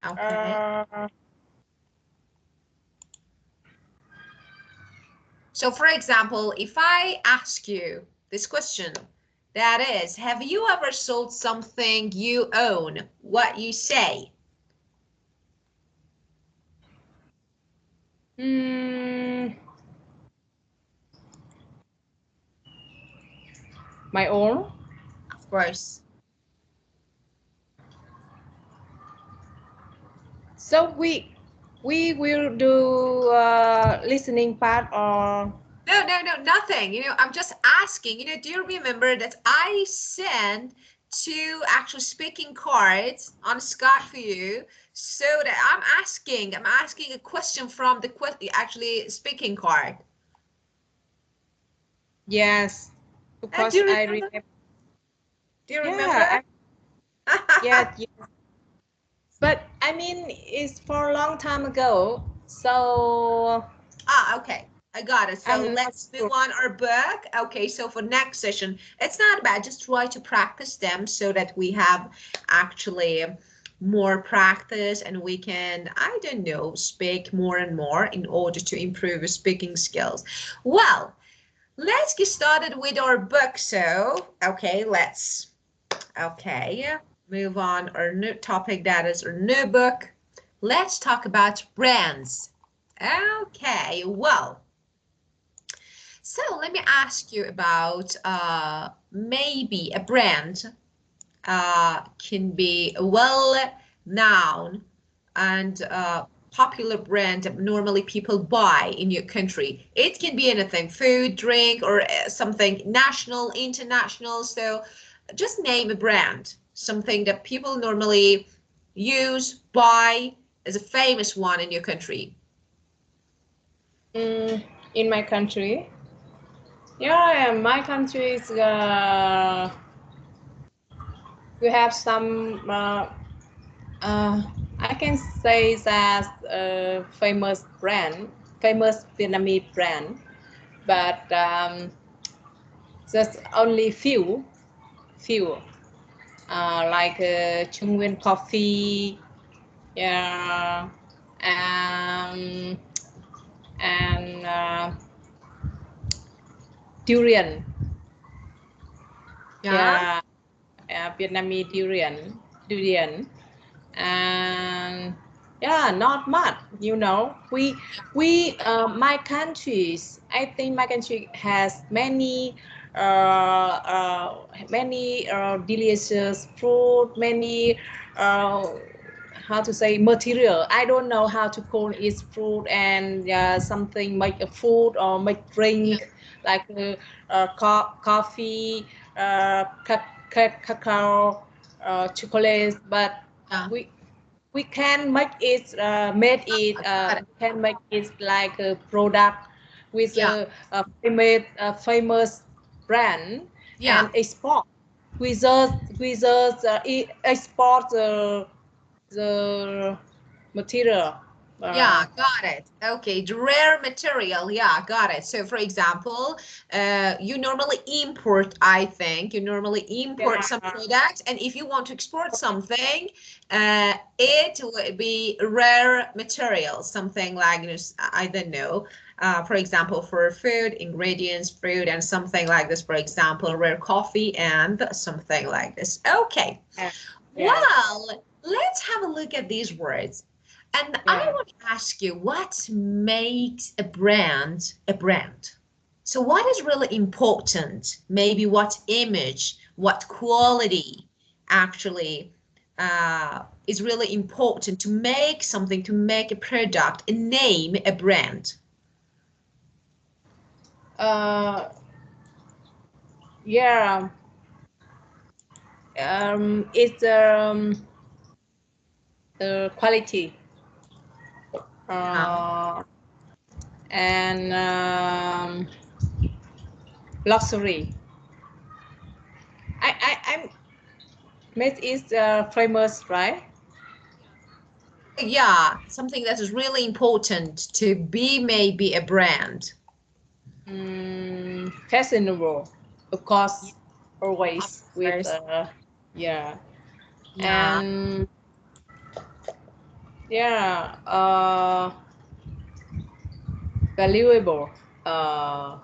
Okay. So for example, if I ask you this question, that is, have you ever sold something you own? What you say? My own. Of course. So we will do listening part or No, nothing. I'm just asking, do you remember that I sent two actual speaking cards on Scott for you so that I'm asking a question from the actually speaking card. yes, Do because you I remember? remember. Do you remember? Yeah, yeah, yeah. But I mean, it's for a long time ago, so Okay. I got it. So I'm not let's do sure. on our book. Okay, so for next session, it's not bad. Just try to practice them so that we have actually more practice and we can, I don't know, speak more and more in order to improve your speaking skills. Well, let's get started with our book. So, okay, move on our new topic, that is our new book. Let's talk about brands. Okay, well, so let me ask you about maybe a brand can be a well-known and popular brand that normally people buy in your country. It can be anything, food, drink, or something national, international. So just name a brand, something that people normally use, buy as a famous one in your country. In my country. Yeah, my country is we have some. I can say that famous Vietnamese brand, but just only few, like Trung Nguyên Coffee, yeah, um, and durian, Yeah. yeah, Vietnamese durian, and yeah, not much. My countries. I think my country has many delicious fruit, many uh, how to say material. I don't know how to call it fruit and something make a food or make Yeah. drink like coffee, cacao, chocolate, but Yeah. we we can make it Got it. can make it like a product with Yeah. a famous brand Yeah. and export. We just export the material. Yeah, Uh, got it. Okay, the rare material. Yeah, got it. So, for example, you normally import, I think, you normally import some yeah, product, and if you want to export something, it would be rare material, something like, I don't know, for example, for food, ingredients, fruit, and something like this, for example, rare coffee and something like this. Okay, yeah, yeah, well, let's have a look at these words. And I yeah. want to ask you, what makes a brand a brand? So what is really important? Maybe what image, what quality actually is really important to make something, to make a product, a name, a brand? Uh, yeah. It's the quality Yeah. uh, and luxury. I'm Met is famous, right? Yeah, something that is really important to be maybe a brand. Fashionable, of course, Of always with course. yeah, Yeah. and Yeah, valuable. Uh,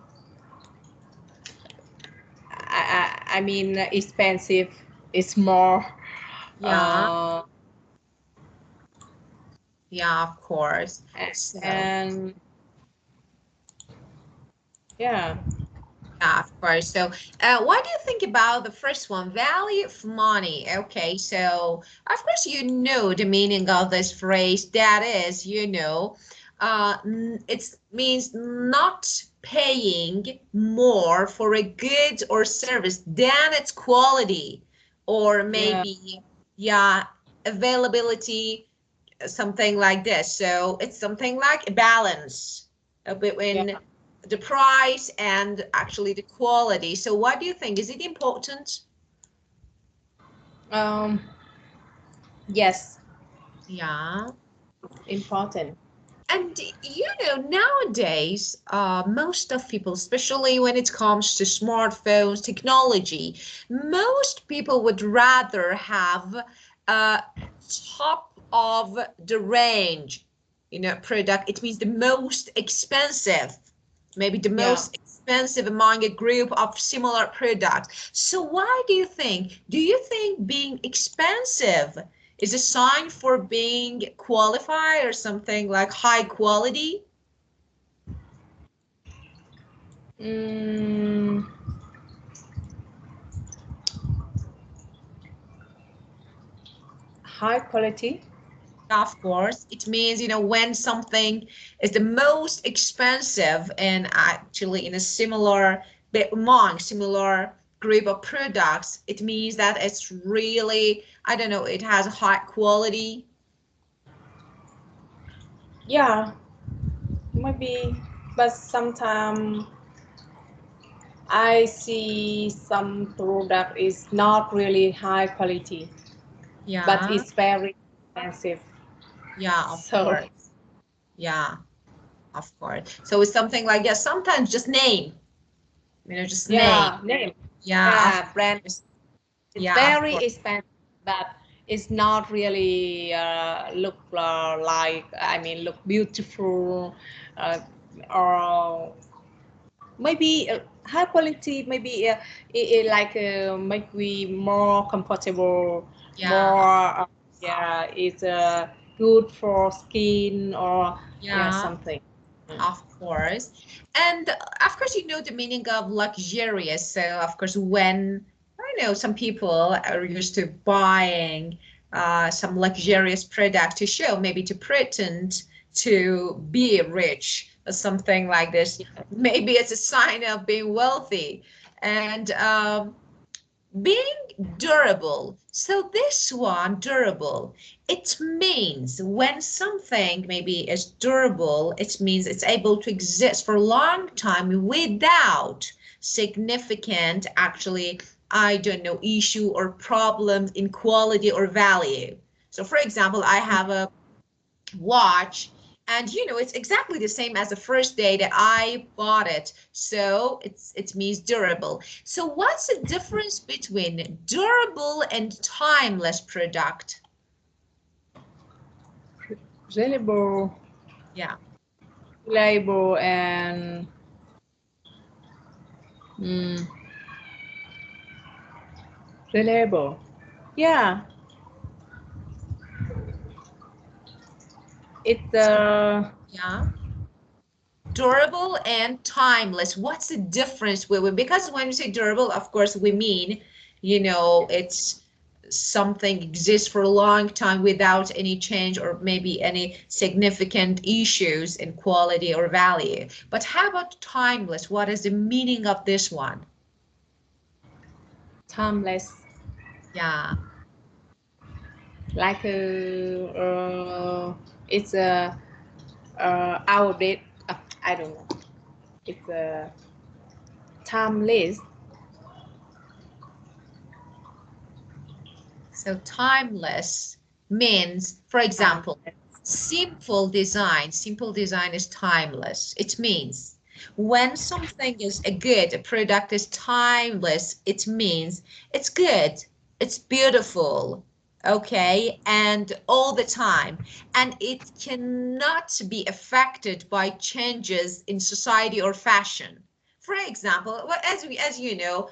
I mean, expensive is more. Yeah, Uh, yeah, of course. So, and yeah, yeah, of course. So, what do you think about the first one? Value of money. Okay, so of course you know the meaning of this phrase. That is, it means not paying more for a good or service than its quality, or yeah, maybe, yeah, availability, something like this. So it's something like a balance yeah. between the price and actually the quality. So what do you think? Is it important? Um, yes, Yeah. important. And nowadays, most of people, especially when it comes to smartphones, technology, most people would rather have a top of the range, product. It means the most expensive, maybe the Yeah. most expensive among a group of similar products. So why do you think? Do you think being expensive is a sign for being qualified or something like high quality? Mm, high quality. Of course, it means, when something is the most expensive and actually in a among similar group of products, it means that it's really, I don't know, it has high quality. Yeah, maybe, but sometimes I see some product is not really high quality, but Yeah, it's very expensive. yeah, of So course. Yeah, of course. So it's something like, yeah, sometimes just name, just name. yeah, name. Yeah, of Yeah, brand. course. It's Yeah, of very course. expensive, but it's not really look like, I mean, look beautiful, uh, or maybe high quality. Maybe like make we more comfortable, Yeah, more yeah, it's good for skin or yeah, yeah, something. Mm. of course. And of course, the meaning of luxurious. So, of course, when I know some people are used to buying some luxurious product to show, maybe to pretend to be rich or something like this. Maybe it's a sign of being wealthy. And being durable. So this one, durable, it means when something maybe is durable, it means it's able to exist for a long time without significant, actually, I don't know, issue or problems in quality or value. So for example, I have a watch, and it's exactly the same as the first day that I bought it, so it means durable. So what's the difference between durable and timeless product? Reliable, Yeah. reliable, and mm, reliable. Yeah, it's So yeah, durable and timeless. What's the difference because when we say durable, of course, we mean, it's something exists for a long time without any change or maybe any significant issues in quality or value. But how about timeless? What is the meaning of this one? timeless. Yeah. Like it's a outdated. I don't know. It's a timeless. So timeless means, for example, Timeless. simple design. Simple design is timeless. It means when something is a product is timeless, it means it's good, it's beautiful, okay, and all the time, and it cannot be affected by changes in society or fashion. For example, well, as you know,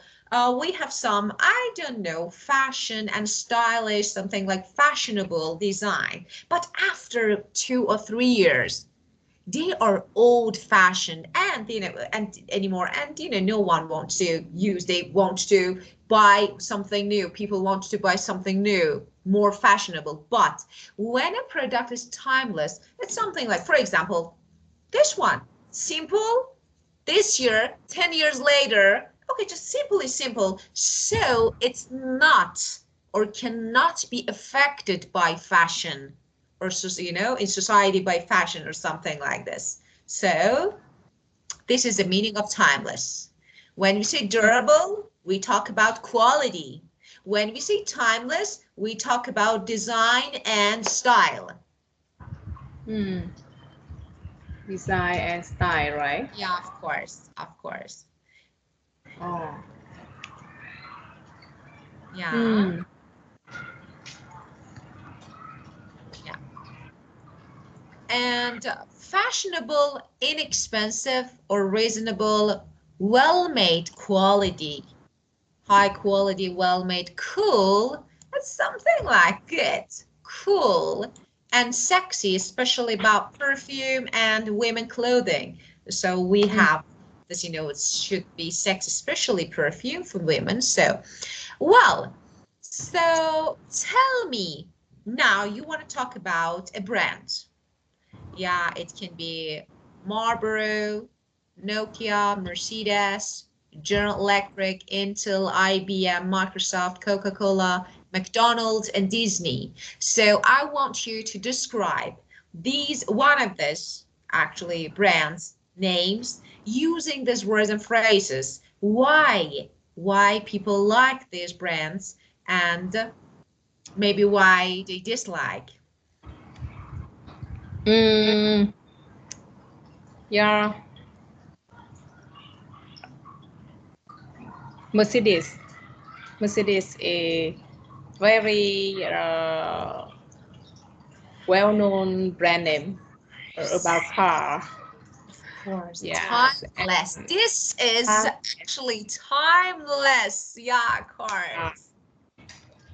we have some, I don't know, fashion and stylish, something like fashionable design, but after 2 or 3 years, they are old fashioned, and and anymore, and no one wants to use, they want to buy something new, people want to buy something new, more fashionable. But when a product is timeless, it's something like, for example, this one, simple, this year, 10 years later, okay, just simply simple, so it's not or cannot be affected by fashion, or in society by fashion or something like this. So this is the meaning of timeless. When we say durable, we talk about quality. When we say timeless, we talk about design and style. Hmm. Design and style, right? Yeah, of course, of course. Oh. Yeah, Hmm. yeah. And fashionable, inexpensive, or reasonable, well-made quality, high quality, well-made, cool. That's something like good, cool, and sexy, especially about perfume and women clothing. So we Hmm. have this, it should be sexy, especially perfume for women. So, well, so tell me now, you want to talk about a brand. Yeah, it can be Marlboro, Nokia, Mercedes, General Electric, Intel, IBM, Microsoft, Coca-Cola, McDonald's, and Disney. So I want you to describe one of these actually brands names using these words and phrases. Why people like these brands, and maybe why they dislike. Mm, yeah, Mercedes. Mercedes is very well-known brand name about car. Of course, Yes, timeless. and This is uh, actually timeless. Yeah, cars.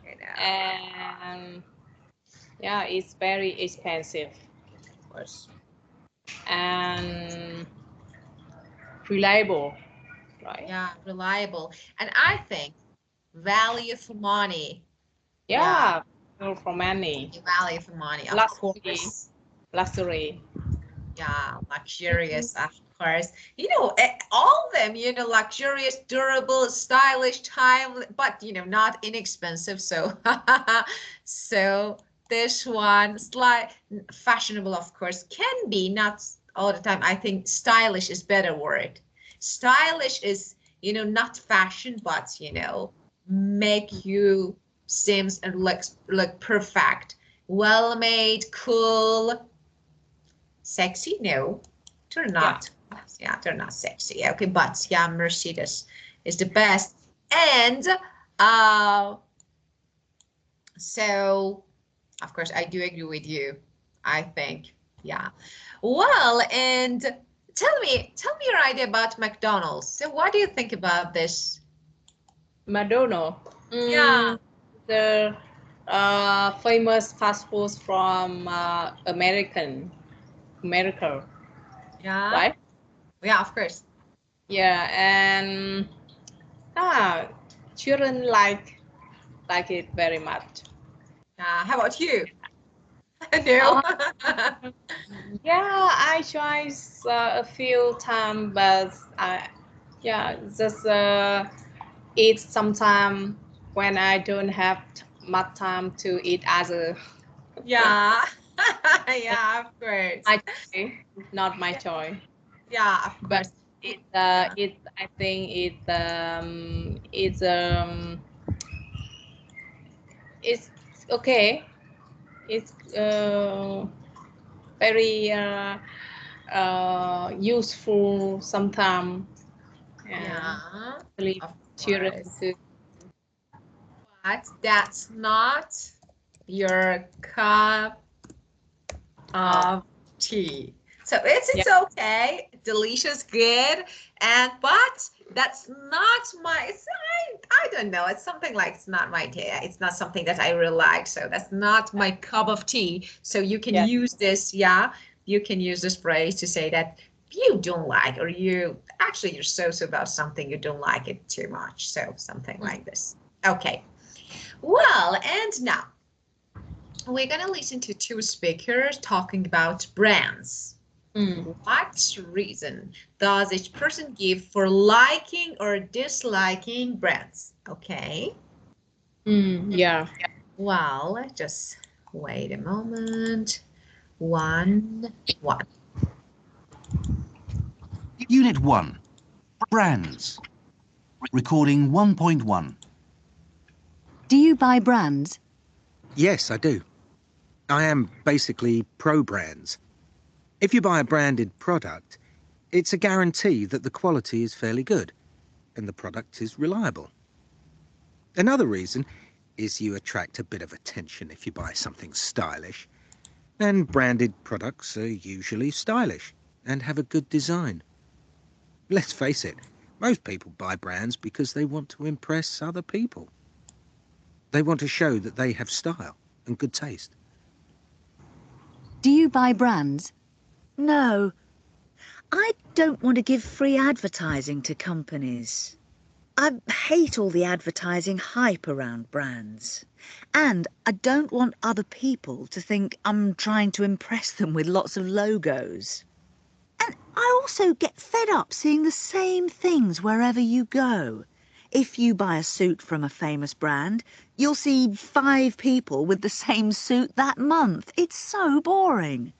You know, and yeah, it's very expensive of course. and reliable, right? Yeah, reliable. And I think value for money. Yeah, Yeah, for money, value for money, of luxury, course. luxury. Yeah, luxurious, of course. All of them, luxurious, durable, stylish, time, but not inexpensive. So, so this one, slight, fashionable, of course, can be, not all the time. I think stylish is better word. Stylish is, not fashion, but make you seems and look perfect, well made, cool. Sexy? No, they're Yeah, not. Yeah, they're not sexy. Okay, but yeah, Mercedes is the best. And uh, so, of course, I do agree with you. I think, yeah. Well, and tell me your idea about McDonald's. So, what do you think about this? Madonna. Yeah, The famous fast foods from America, yeah, right? yeah, of course. Yeah, and ah, children like it very much. How about you? No. Uh, yeah, I tried a few times, but I yeah just eat sometime when I don't have much time to eat other. Yeah, yeah, of course. My choice, not my choice. Yeah, of But course. Yeah. it I think it's okay. It's very useful sometimes. Yeah, Yeah, really of children course. to But that's not. your cup of tea. So it's Yeah. okay, delicious, good, and but that's not my. I don't know. It's something like it's not my tea. It's not something that I really like. So that's not my cup of tea. So you can Yes. use this. Yeah, you can use this phrase to say that you don't like, or you actually you're so about something, you don't like it too much. So something like this. Okay. Well, and now we're going to listen to two speakers talking about brands. Mm. What reason does each person give for liking or disliking brands? Okay. Yeah. Well, just wait a moment. One. Unit 1. Brands. Recording 1.1. Do you buy brands? Yes, I do. I am basically pro-brands. If you buy a branded product, it's a guarantee that the quality is fairly good and the product is reliable. Another reason is you attract a bit of attention if you buy something stylish. And branded products are usually stylish and have a good design. Let's face it, most people buy brands because they want to impress other people. They want to show that they have style and good taste. Do you buy brands? No. I don't want to give free advertising to companies. I hate all the advertising hype around brands. And I don't want other people to think I'm trying to impress them with lots of logos. And I also get fed up seeing the same things wherever you go. If you buy a suit from a famous brand, you'll see 5 people with the same suit that month. It's so boring.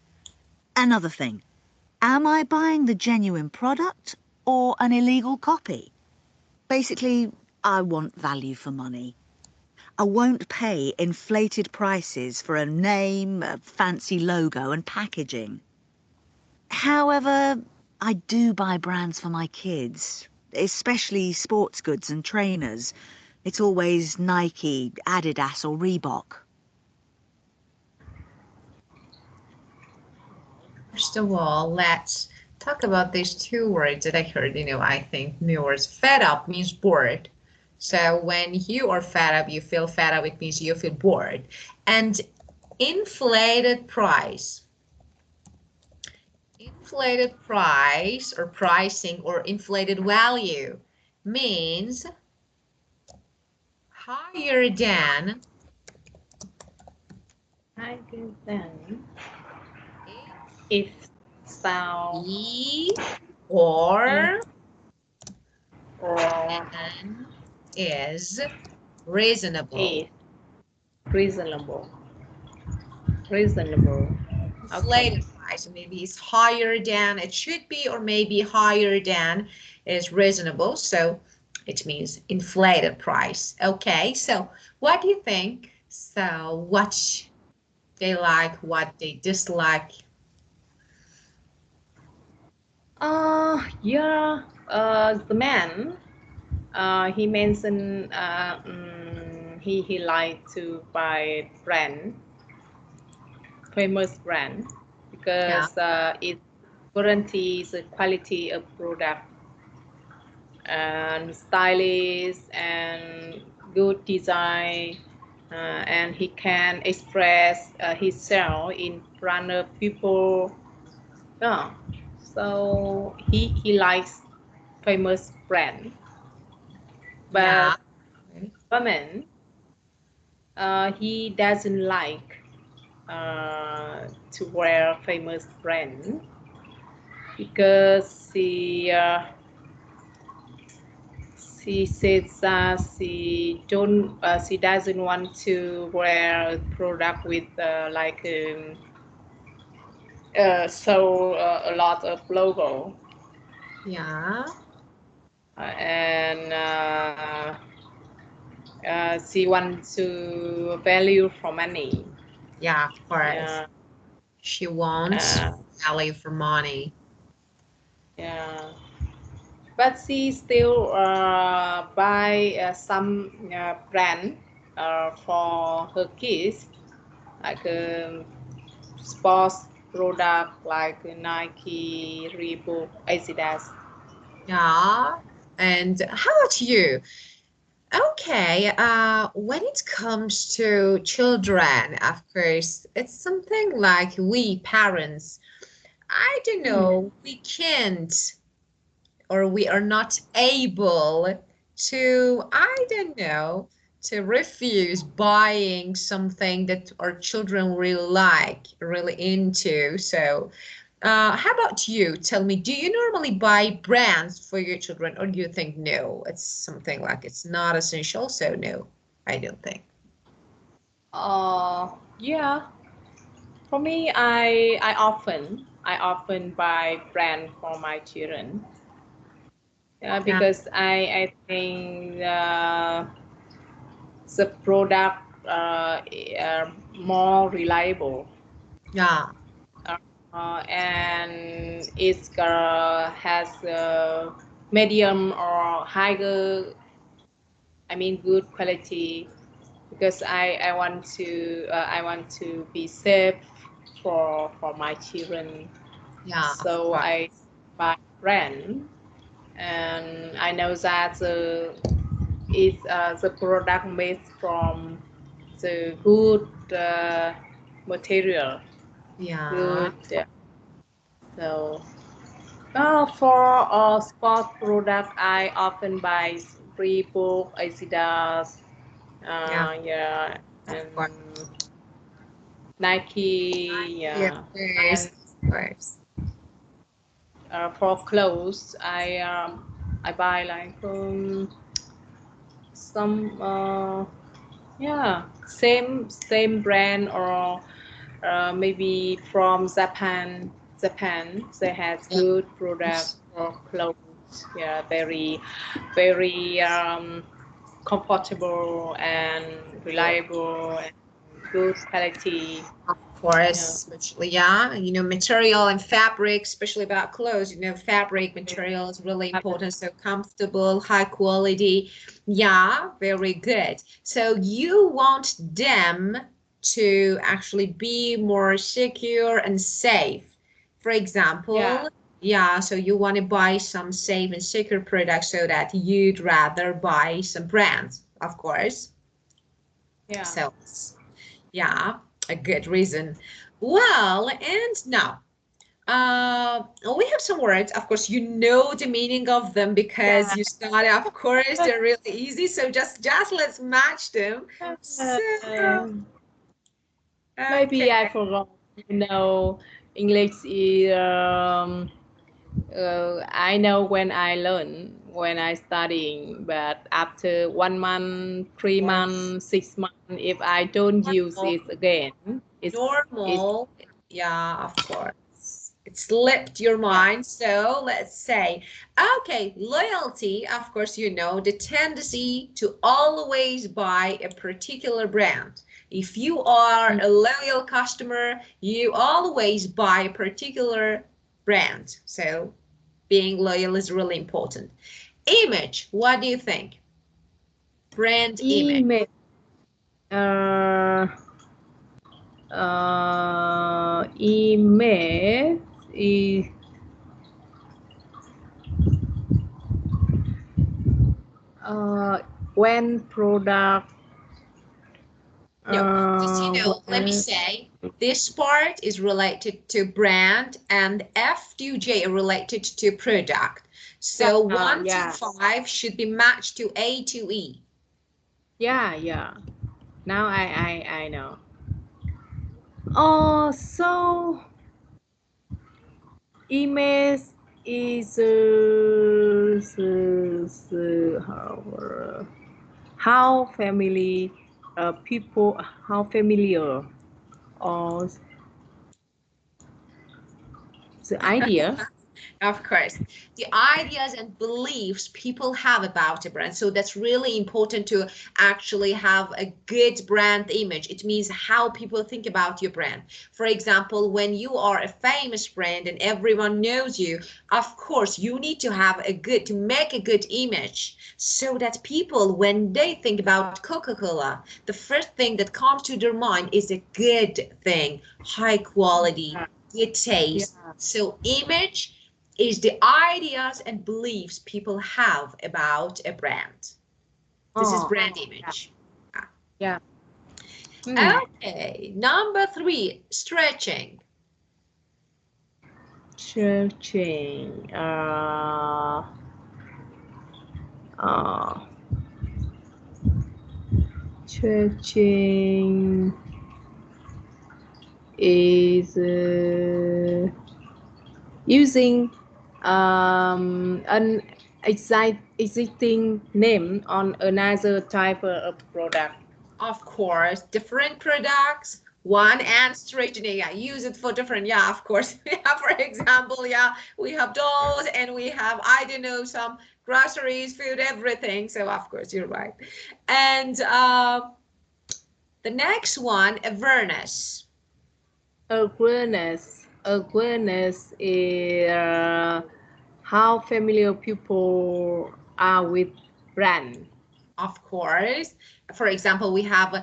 Another thing, am I buying the genuine product or an illegal copy? Basically, I want value for money. I won't pay inflated prices for a name, a fancy logo and packaging. However, I do buy brands for my kids, especially sports goods and trainers. It's always Nike, Adidas or Reebok. First of all, let's talk about these two words that I heard. I think new words. Fed up means bored. So when you are fed up, you feel fed up, it means you feel bored. And inflated price. Inflated price or pricing or inflated value means higher than Higher than it if sound be or or than is reasonable. is reasonable. Reasonable. Okay. Inflated price, maybe it's higher than it should be, or maybe higher than is reasonable. So it means inflated price. Okay, so what do you think? So what they like, what they dislike. Yeah. The man. He mentioned he liked to buy brand, famous brand, Yeah, because it guarantees the quality of product and stylish and good design, and he can express himself in front of people. Yeah. So he likes famous brand, yeah. but women, he doesn't like to wear famous brand because she says she doesn't want to wear a product with so a lot of logo, Yeah, and she wants to value for money. yeah, of course. Yeah, She wants uh, value for money. yeah. But she still buy some brand for her kids. like sports product like Nike, Reebok, Adidas. Yeah. And how about you? Okay, when it comes to children, of course, it's something like we parents, I don't know, we can't or we are not able to, I don't know, to refuse buying something that our children really like, really into. So, how about you? Tell me, do you normally buy brands for your children, or do you think no, it's something like it's not essential? So, no, I don't think. Yeah. For me, I often buy brand for my children. Yeah, Because I think the product are more reliable, yeah, and it has medium or higher, I mean good quality, because I want to be safe for my children. yeah, of So course. I buy brand, and I know that the product made from the good material, Yeah, good. So for sport product, I often buy Reebok, Adidas, yeah, yeah, of and course. Nike, Yeah, yeah. of course, And of course. for clothes, I buy like some yeah, same brand, or maybe from Japan. Japan, they has Yeah, good product for clothes. Yeah, very comfortable and reliable and good quality. of course, Yeah. especially, yeah, material and fabric, especially about clothes, fabric material is really important. So comfortable, high quality. Yeah, very good. So you want them to actually be more secure and safe. For Yeah. example, yeah, so you want to buy some safe and secure products so that you'd rather buy some brands, of course. Yeah. So, yeah, a good reason. Well, and now, we have some words. Of course, you know the meaning of them because you started. Of course, they're really easy. So just let's match them. So, Uh, okay. Maybe I forgot. English is I know when I learn, when I studying, but after 1 month, three Normal, months, 6 months, if I don't use it again, it's normal. Yeah, of course. It slipped your yeah, mind. So let's say, okay, loyalty, of course, the tendency to always buy a particular brand. If you are mm, a loyal customer, you always buy a particular brand. So being loyal is really important. Image, what do you think? Brand image. email. Uh, Email is uh, when product No, just let me when say this part is related to brand and FUJ related to product. So 1 to yeah, 5 should be matched to A to E. yeah. Now I know. Oh, so image is how family people, how familiar, or the idea. Of course, the ideas and beliefs people have about a brand. So that's really important to actually have a good brand image. It means how people think about your brand. For example, when you are a famous brand and everyone knows you, of course, you need to have to make a good image so that people, when they think about Coca-Cola, the first thing that comes to their mind is a good thing, high quality, good taste. Yeah. So image is the ideas and beliefs people have about a brand. This is Oh, brand image. yeah. Okay, number 3, stretching. Searching. Uh, Searching is using an existing name on another type of product. Of course, different products, one and straightening. I use it for different, yeah, of course. Yeah, for example, yeah, we have dolls and we have, I don't know, some groceries, food, everything. So of course, you're right. And the next one, awareness. Awareness is how familiar people are with brand. Of course. For example, we have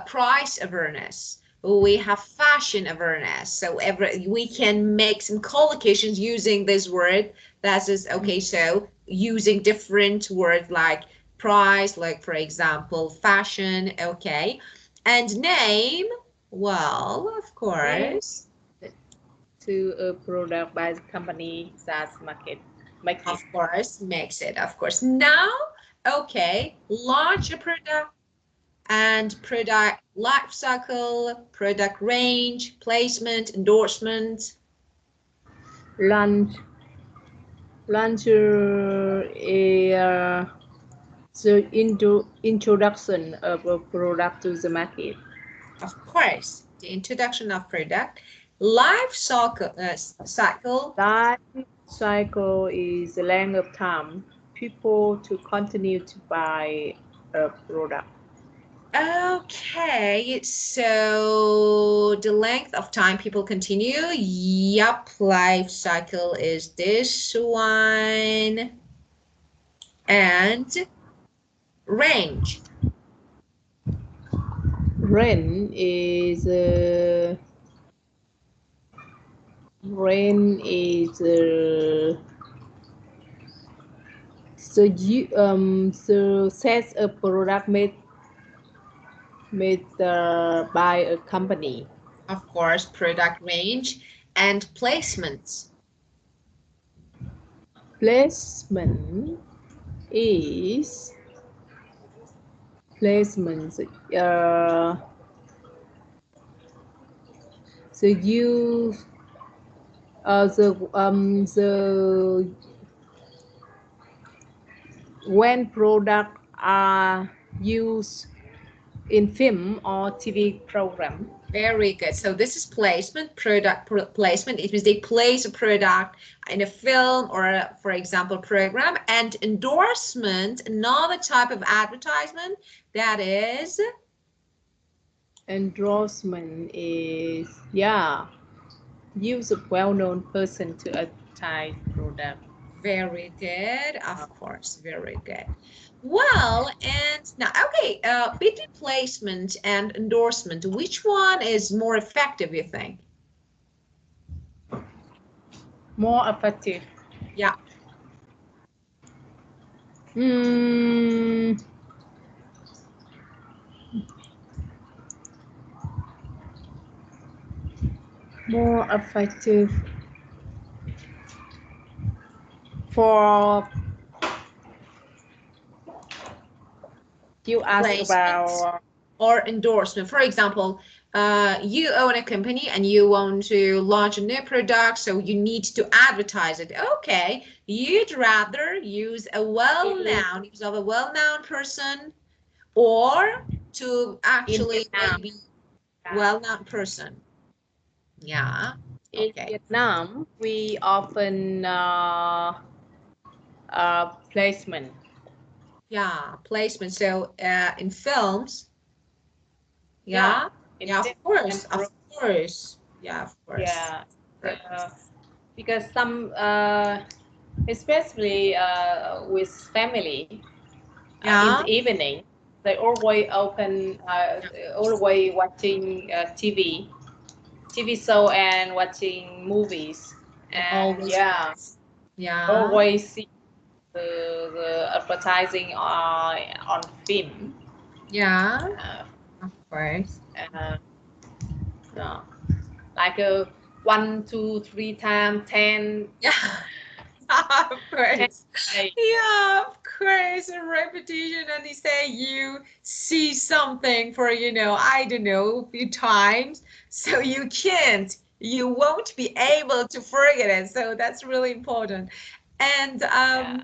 price awareness. We have fashion awareness. So we can make some collocations using this word. That is okay. So using different words like price, like for example, fashion. Okay. And name, well, of Name course. to a product by the company that make it. Of course, makes it, of course. Now, okay, launch a product and product life cycle, product range, placement, endorsement. Launch the introduction of a product to the market. Of course, the introduction of product, life cycle. Life cycle is the length of time people to continue to buy a product. Okay, so the length of time people continue. Yup, life cycle is this one. And range. Rain is rain is so you so sets a product made by a company. Of course, product range and placements. Placement is placements. So you the when products are used in film or TV program. Very good. So this is placement, placement. It means they place a product in a film or, for example, program. And endorsement, another type of advertisement, that is. Endorsement is use a well-known person to advertise product. Very good. Of course, very good. Well, and now, okay, between placement and endorsement, which one is more effective, you think? More effective. Yeah. More effective for you ask Placement about or endorsement. For example, you own a company and you want to launch a new product, so you need to advertise it. Okay, you'd rather use a well-known person, or to in actually Vietnam. maybe well-known person. Yeah. in Okay. Vietnam, we often placement. Yeah, placement. So in films, Yeah, yeah, in yeah, of film course, and of course, yeah, of course. yeah, Right. because some, especially with family, in the Yeah, evening, they always open, always watching TV show and watching movies, and and always yeah, yes. Yeah, always see the advertising on film. yeah, Uh, of course. uh, yeah. Like 1, 2, 3 times, 10, Yeah, of 10 course. days. Yeah, of course. A repetition, and they say you see something for, I don't know, a few times, so you won't be able to forget it. So that's really important. And Yeah.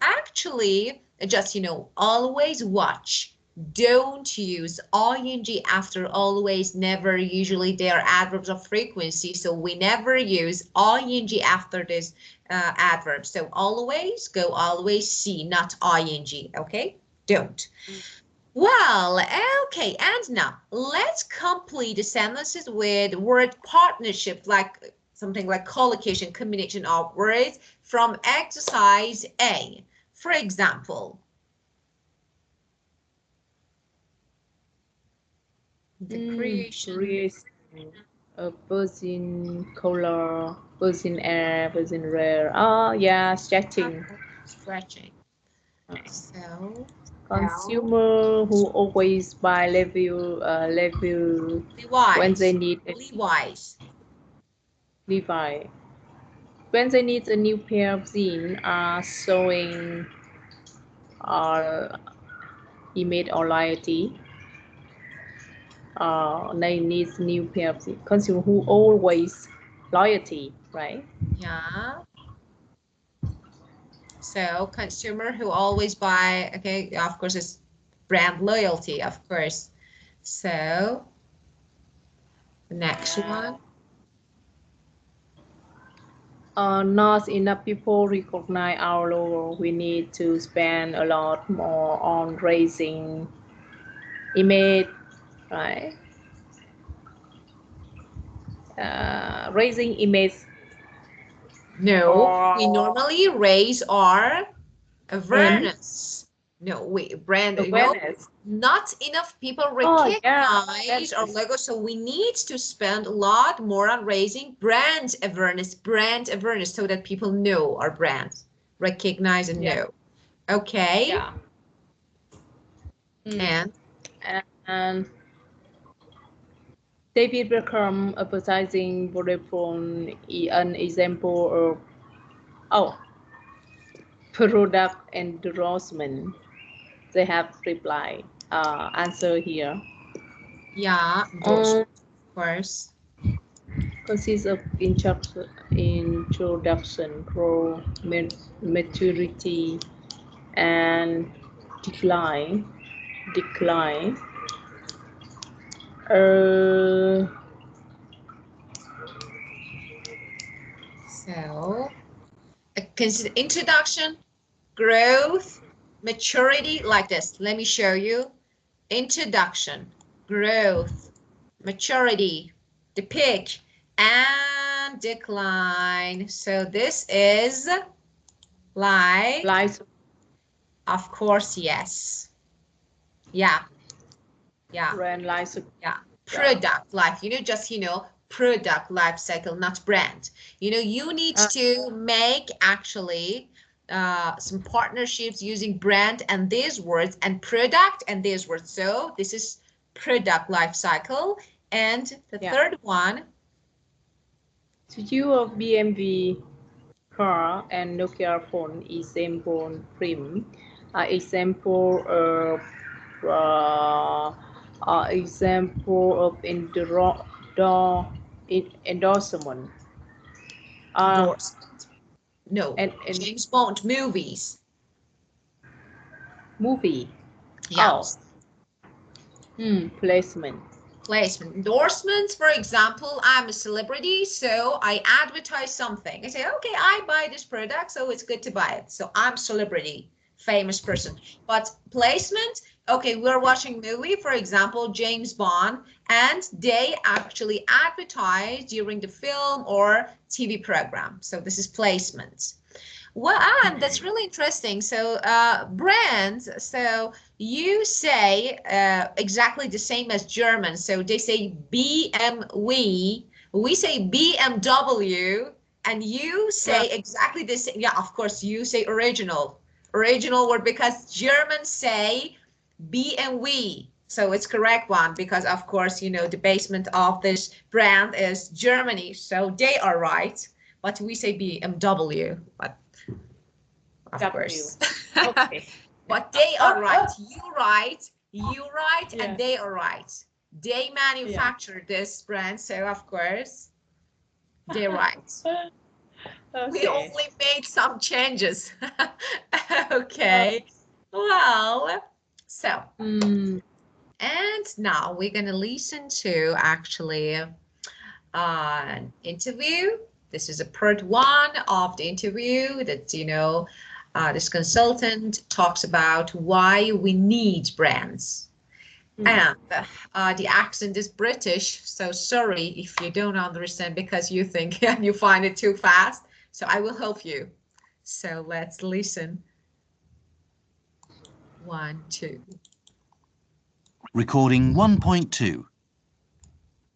actually, just, always watch. Don't use ing after always, never. Usually they are adverbs of frequency, so we never use ing after this adverb. So always, go always, see, not ing, okay? Don't. Mm. Well, okay, and now let's complete the sentences with word partnership, like something like collocation, combination of words from exercise A. For example, the creation. Creation, a person color, person air, person rare. Oh yeah, stretching. Stretching. So, Consumer who always buy level when they Levi's. need a Levi's. Levi. When they need a new pair of jeans, are showing or image or loyalty. They need new pair of jeans. Consumer who always loyalty, right? Yeah. So consumer who always buy, okay, of course, it's brand loyalty, of course. So the next one. Not enough people recognize our logo. We need to spend a lot more on raising image, right? Raising image No, we or normally raise our brand awareness. No, we brand, awareness. not enough people Oh yeah, recognize our awareness. logo, so we need to spend a lot more on raising brand awareness, so that people know our brand, recognize and Yeah, know. Okay, yeah. Mm. and And David Beckham advertising Vodafone an example of oh product endorsement. They have reply answer here. yeah, those, Um, of course. consists of introduction, grow, maturity, and decline. Decline. Uh, So, consider introduction, growth, maturity, like this. Let me show you. Introduction, growth, maturity, the peak, and decline. So this is like, lies of course, yes. Yeah, yeah, brand lies. yeah. Yeah. Product life, just, product life cycle, not brand. You need Uh, to make actually some partnerships using brand and these words and product and these words. So this is product life cycle. And the yeah. third one, To you of BMW car and Nokia phone example print. Example of example of endorsement. Uh, endorsement. No, and James Bond movies. movie. Yeah. Oh, placement. Placement. Endorsements, for example, I'm a celebrity, so I advertise something. I say, okay, I buy this product, so it's good to buy it. So I'm celebrity, famous person. But placement, okay, we're watching movie, for example, James Bond, and they actually advertise during the film or TV program. So this is placement. Well, and that's really interesting. So brands, so you say exactly the same as German. So they say BMW, we say BMW, and you say exactly the same. Yeah, of course, you say original. Original word because Germans say BMW. So it's correct one because, of course, you know, the basement of this brand is Germany. So they are right. But we say BMW. But of course. Okay. But they are right. You right, and they are right. They manufacture this brand, so of course, they're right. We Okay. only made some changes. Okay. Well, so, and now we're gonna listen to actually an interview. This is a part one of the interview that, you know, this consultant talks about why we need brands. And the accent is British, so sorry if you don't understand because you think and you find it too fast. So I will help you. So let's listen. 1, 2. Recording 1.2.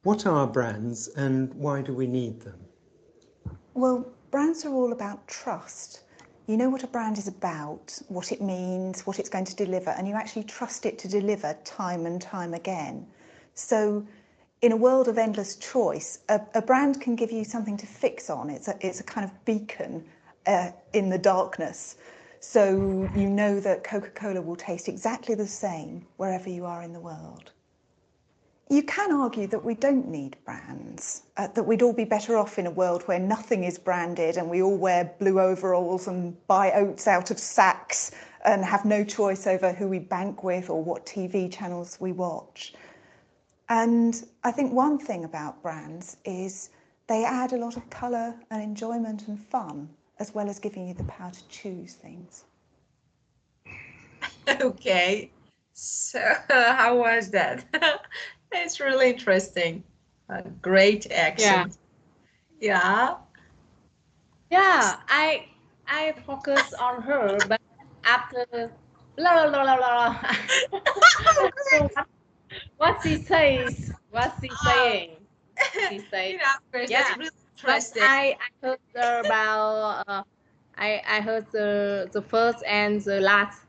What are brands and why do we need them? Well, brands are all about trust. You know what a brand is about, what it means, what it's going to deliver, and you actually trust it to deliver time and time again. So in a world of endless choice, a brand can give you something to fix on. It's a kind of beacon in the darkness. So you know that Coca-Cola will taste exactly the same wherever you are in the world. You can argue that we don't need brands, that we'd all be better off in a world where nothing is branded and we all wear blue overalls and buy oats out of sacks and have no choice over who we bank with or what TV channels we watch. And I think one thing about brands is they add a lot of colour and enjoyment and fun, as well as giving you the power to choose things. Okay. So how was that? It's really interesting. A great accent. Yeah. Yeah, I focus on her, but after blah blah blah blah blah. So what she says, what she's saying. She says, You know, of course, yeah. that's really But interesting. I heard about I heard the first and the last.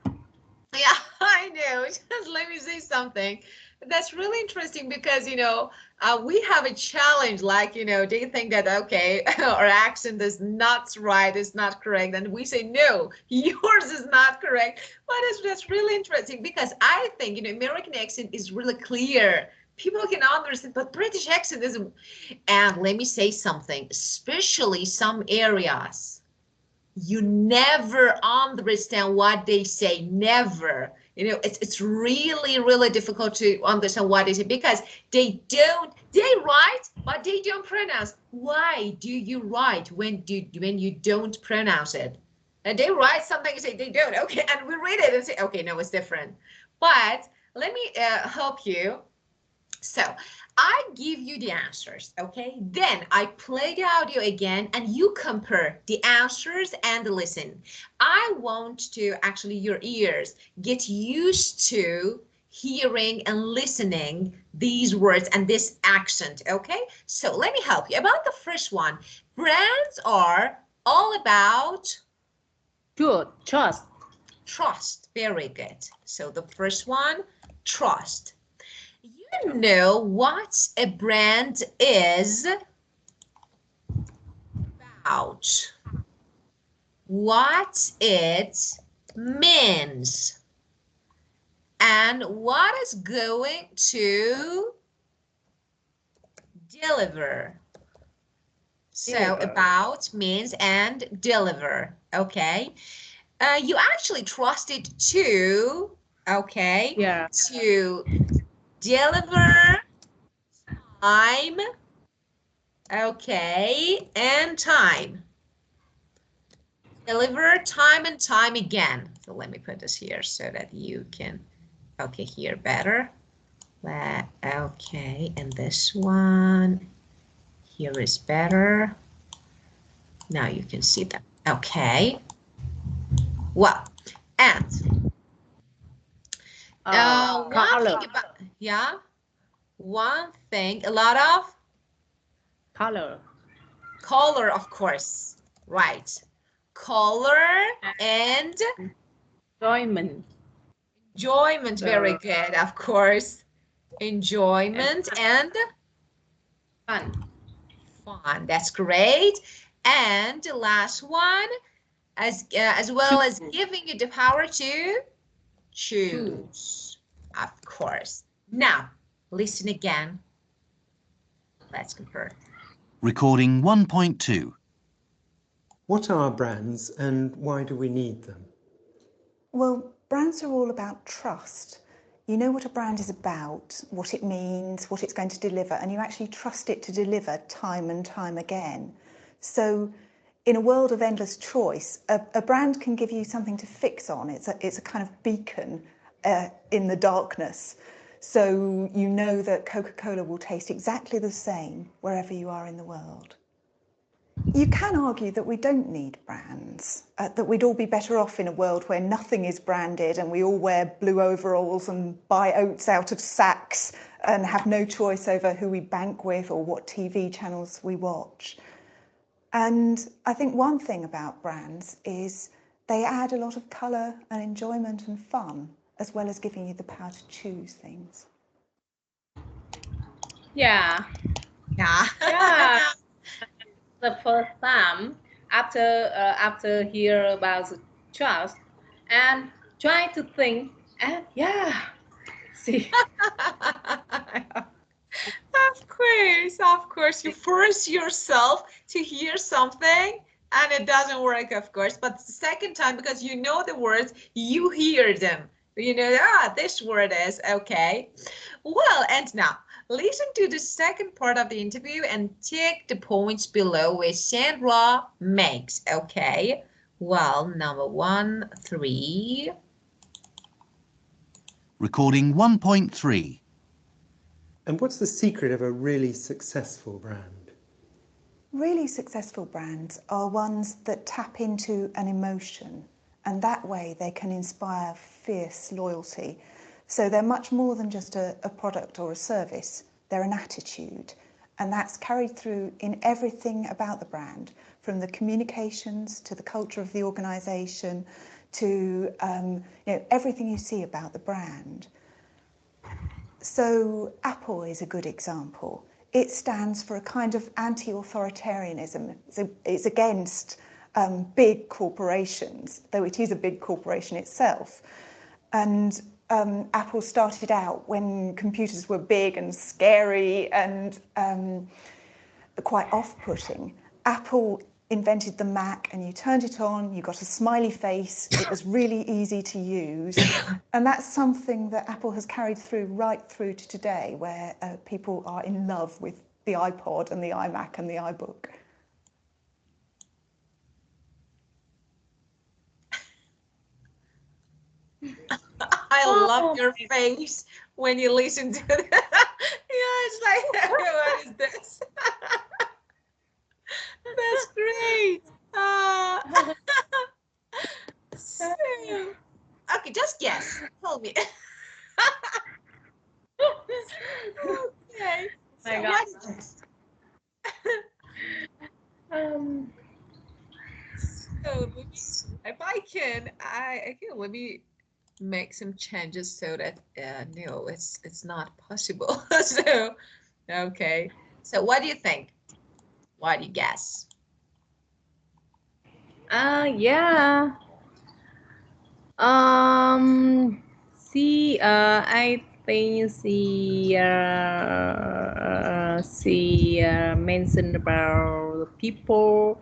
Yeah, I know. Just let me say something. That's really interesting because, you know, we have a challenge like, you know, they think that, okay, our accent is not right, it's not correct. And we say, no, yours is not correct. But that's really interesting because I think, you know, American accent is really clear. People can understand, but British accent isn't. And let me say something, especially some areas you never understand what they say, never. You know, it's really difficult to understand what they say because they write but they don't pronounce. Why do you write when you don't pronounce it? And they write something and say they don't, okay, and we read it and say, okay, no, it's different. But let me help you. So I give you the answers, okay? Then I play the audio again and you compare the answers and listen. I want to actually your ears get used to hearing and listening these words and this accent, okay? So let me help you. About the first one, brands are all about Good, trust. trust. Very good. So the first one, trust. You know what a brand is about, what it means, and what is going to deliver. So about means and deliver, okay? You actually trust it to, okay, Yeah. to deliver time. Okay, and time. Deliver time and time again. So let me put this here so that you can, okay, hear better. Okay, and this one here is better. Now you can see them. Okay. Well, and one color. thing about, yeah, one thing, a lot of Color. color, of course, right. Color and Enjoyment. enjoyment, very good, of course. Enjoyment and Fun. fun, that's great. And the last one, as well as giving you the power to choose, of course. Now, listen again. Let's compare. Recording 1.2. What are brands and why do we need them? Well, brands are all about trust. You know what a brand is about, what it means, what it's going to deliver, and you actually trust it to deliver time and time again. So in a world of endless choice, a brand can give you something to fix on. It's a kind of beacon in the darkness. So you know that Coca-Cola will taste exactly the same wherever you are in the world. You can argue that we don't need brands, that we'd all be better off in a world where nothing is branded and we all wear blue overalls and buy oats out of sacks and have no choice over who we bank with or what TV channels we watch. And I think one thing about brands is they add a lot of colour and enjoyment and fun, as well as giving you the power to choose things. Yeah. Yeah. Yeah. The first time after hear about the trust and try to think and yeah. See. Of course, you force yourself to hear something and it doesn't work, of course. But the second time, because you know the words, you hear them. You know, this word is okay. Well, and now listen to the second part of the interview and take the points below which Sandra makes, okay? Well, number 1, 3. Recording 1.3. And what's the secret of a really successful brand? Really successful brands are ones that tap into an emotion, and that way they can inspire fierce loyalty. So they're much more than just a product or a service, they're an attitude. And that's carried through in everything about the brand, from the communications to the culture of the organisation to everything you see about the brand. So Apple is a good example. It stands for a kind of anti-authoritarianism. It's against big corporations, though it is a big corporation itself. And Apple started out when computers were big and scary and quite off-putting. Apple invented the Mac and you turned it on, you got a smiley face, it was really easy to use. And that's something that Apple has carried through right through to today, where people are in love with the iPod and the iMac and the iBook. I love your face when you listen to that. Yeah, it's like, what is this? That's great. So, okay, just guess. Tell me. Okay. So My God. what is this? So if I can, I can let me make some changes so that no, it's not possible. So okay. So what do you think? What do you guess? Yeah. See, I think she mentioned about people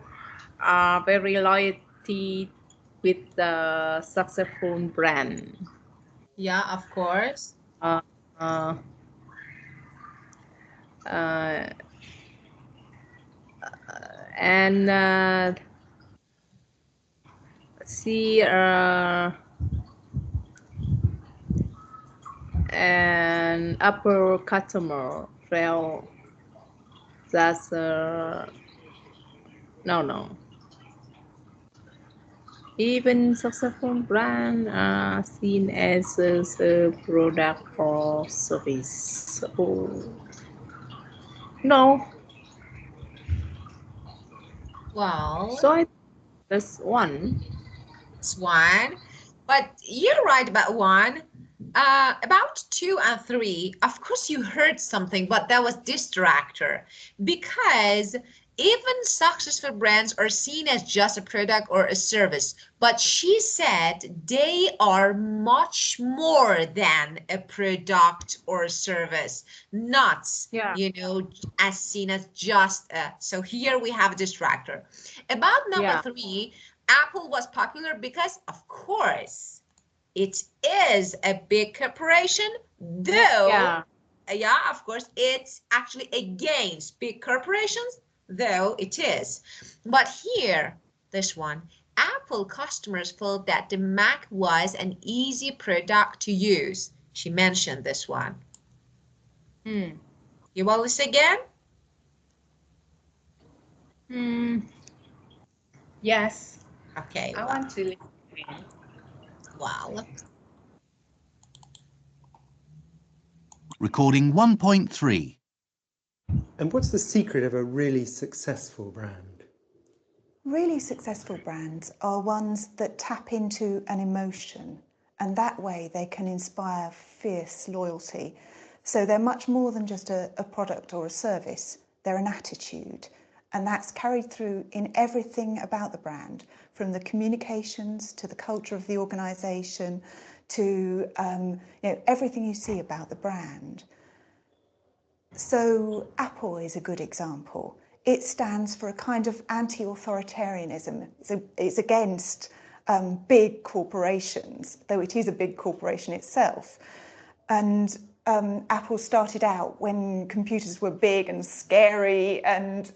are very loyalty with the successful brand. Yeah, of course. Uh, uh, uh, and see an upper customer felt that's no. Even successful brands are seen as a product or service. So, no. Well, So that's one. it's one, but you're right about one. About two and three, of course you heard something, but that was distractor, because even successful brands are seen as just a product or a service, but she said they are much more than a product or a service, not, Yeah. as seen as just a. So here we have a distractor. About number Yeah. three, Apple was popular because, of course, it is a big corporation, though, Yeah. yeah, of course, it's actually against big corporations, though it is. But here, this one, Apple customers felt that the Mac was an easy product to use. She mentioned this one. Hmm. You want to listen again? Hmm. Yes. Okay, I want to listen. well, Recording 1.3. And what's the secret of a really successful brand? Really successful brands are ones that tap into an emotion, and that way they can inspire fierce loyalty. So they're much more than just a product or a service, they're an attitude. And that's carried through in everything about the brand, from the communications to the culture of the organisation to everything you see about the brand. So Apple is a good example. It stands for a kind of anti-authoritarianism. It's against big corporations, though it is a big corporation itself. And Apple started out when computers were big and scary and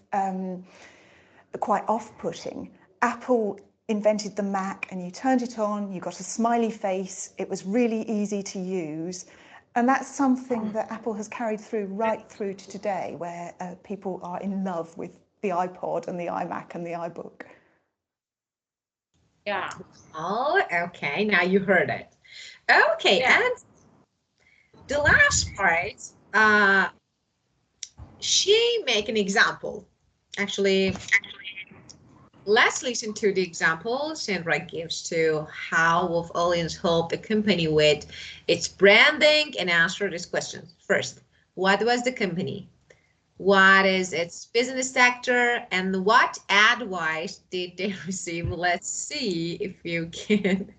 quite off-putting. Apple invented the Mac, and you turned it on, you got a smiley face, it was really easy to use. And that's something that Apple has carried through right through to today, where people are in love with the iPod and the iMac and the iBook. Yeah. oh, okay, now you heard it. Okay, Yeah. and the last part, she make an example. Actually, let's listen to the example Sandra gives to how Wolf Aliens help the company with its branding and answer this question. First, what was the company? What is its business sector? And what advice did they receive? Let's see if you can.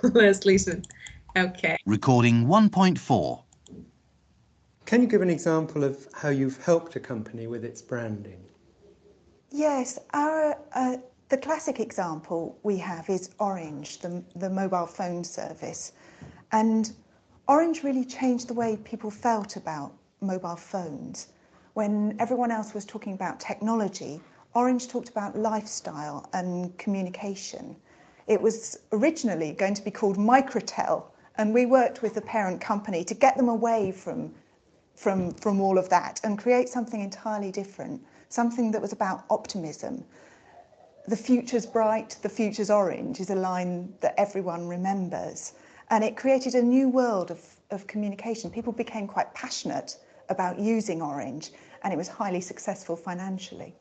Let's listen. Okay. Recording 1.4. Can you give an example of how you've helped a company with its branding? Yes, the classic example we have is Orange, the mobile phone service. And Orange really changed the way people felt about mobile phones. When everyone else was talking about technology, Orange talked about lifestyle and communication. It was originally going to be called Microtel, and we worked with the parent company to get them away from all of that and create something entirely different, something that was about optimism. The future's bright, the future's orange is a line that everyone remembers. And it created a new world of communication. People became quite passionate about using Orange, and it was highly successful financially.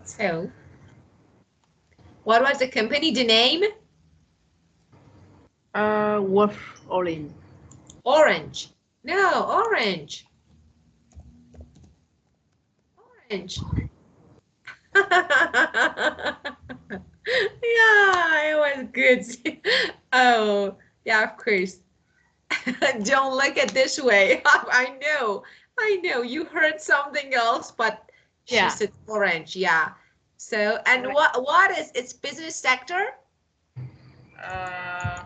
So, what was the company, the name? Wolf Olin. Orange. No, Orange. Orange. Yeah, it was good. Oh, yeah, of course. Don't look at this way. I know. You heard something else, but she Yeah. said orange. Yeah. So, and what is its business sector? Uh,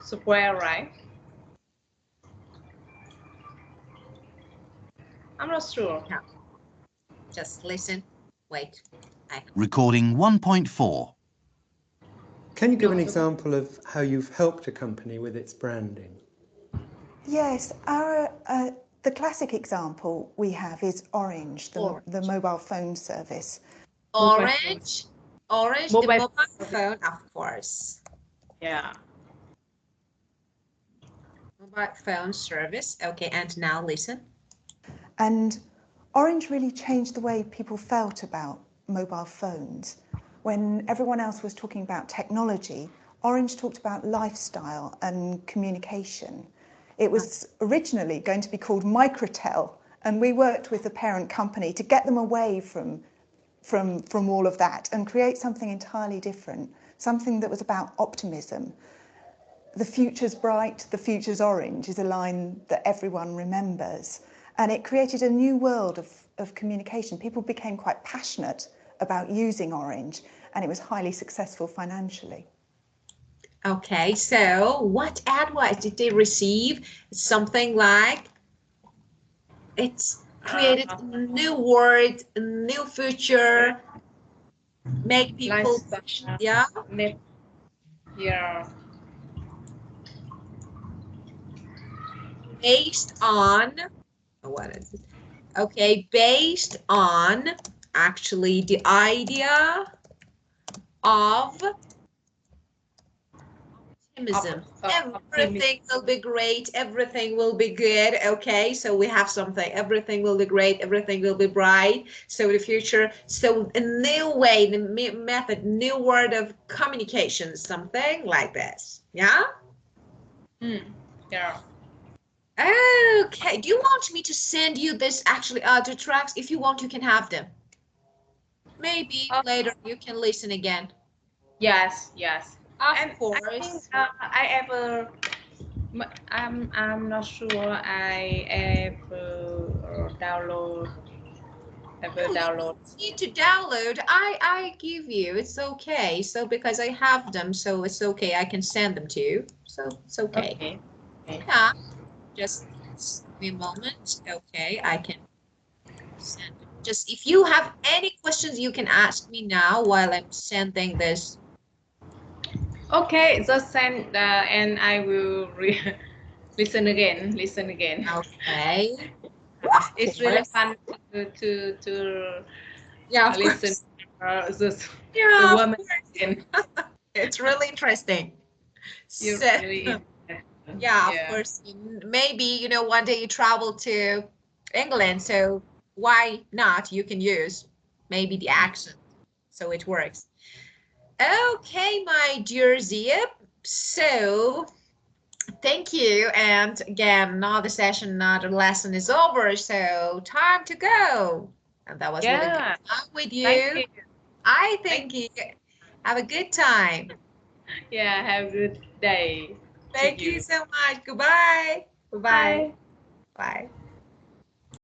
square, right? I'm not sure. No. Just listen. Wait. Recording 1.4. Can you give an example of how you've helped a company with its branding? Yes, the classic example we have is Orange, the mobile phone service. Orange, the mobile phone, of course. Yeah. Mobile phone service. Okay, and now listen. And Orange really changed the way people felt about mobile phones. When everyone else was talking about technology, Orange talked about lifestyle and communication. It was originally going to be called Microtel, and we worked with the parent company to get them away from all of that and create something entirely different, something that was about optimism. The future's bright, the future's orange is a line that everyone remembers. And it created a new world of communication. People became quite passionate about using Orange, and it was highly successful financially. Okay, so what advice did they receive? Something like, it's created a new world, a new future, make people, yeah? Yeah. Based on, what is it? Okay, based on actually the idea of optimism. Everything will be great, everything will be good. Okay, so we have something, everything will be great, everything will be bright. So the future, so a new way, the method, new word of communication, something like this. Yeah? Yeah. Okay, do you want me to send you this actually other tracks? If you want, you can have them. Maybe later you can listen again. Yes. Of course. I think I'm not sure I ever download. You need to download. I give you. It's okay. So because I have them, so it's okay. I can send them to you. So it's okay. Okay. Yeah. Just give me a moment. Okay, I can send them. Just if you have any questions, you can ask me now while I'm sending this. Okay, just send and I will listen again. Okay. It's really fun to Yeah, of listen. course. The Yeah, woman again. it's really interesting. You're So, really yeah, of course. Maybe, you know, one day you travel to England, so why not? You can use maybe the accent, so it works. Okay, my dear Diep. So, thank you. And again, another session, another lesson is over, so time to go. And that was really good time with you. Thank you. I think you have a good time. Yeah, have a good day. Thank you so much. Goodbye. Bye-bye. Bye. Bye.